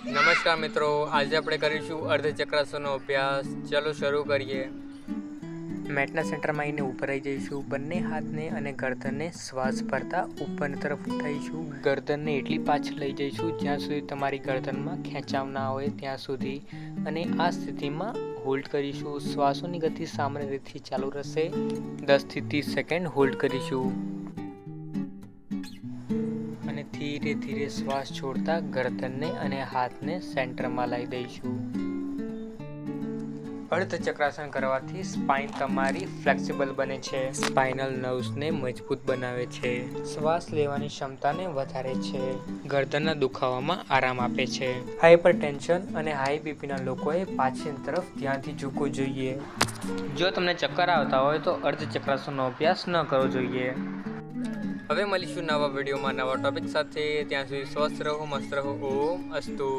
નમસ્કાર મિત્રો, આજે આપણે કરીશું અર્ધચક્રાસનનો અભ્યાસ. ચાલો શરૂ કરીએ. મેટના સેન્ટરમાં આવીને ઉપર આવી જઈશું. બંને હાથને અને ગરદનને શ્વાસ ભરતા ઉપરની તરફ ઉઠાવીશું. ગરદનને એટલી પાછળ લઈ જઈશું જ્યાં સુધી તમારી ગરદનમાં ખેંચાવ ના હોય ત્યાં સુધી, અને આ સ્થિતિમાં હોલ્ડ કરીશું. શ્વાસોની ગતિ સામાન્ય રીતે ચાલુ રહેશે. 10 થી 30 સેકન્ડ હોલ્ડ કરીશું. અને ધીરે ધીરે શ્વાસ છોડતા ગરદનને અને હાથને સેન્ટરમાં લાવી દઈશું. અર્ધચક્રાસન કરવાથી સ્પાઇન તમારી ફ્લેક્સિબલ બને છે, સ્પાઇનલ નર્વ્સને મજબૂત બનાવે છે, શ્વાસ લેવાની ક્ષમતાને વધારે છે, ગરદનના દુખાવામાં આરામ આપે છે. હાઇપરટેન્શન અને હાઈ બીપીના લોકોએ પાછળની તરફ ધ્યાનથી ઝૂકવું જોઈએ. જો તમને ચક્કર આવતા હોય તો અર્ધચક્રાસનનો અભ્યાસ ન કરવો જોઈએ. હવે મળીશું નવા વિડીયોમાં નવા ટોપિક સાથે. ત્યાં સુધી સ્વસ્થ રહો, મસ્ત રહો. ઓમ અસ્તુ.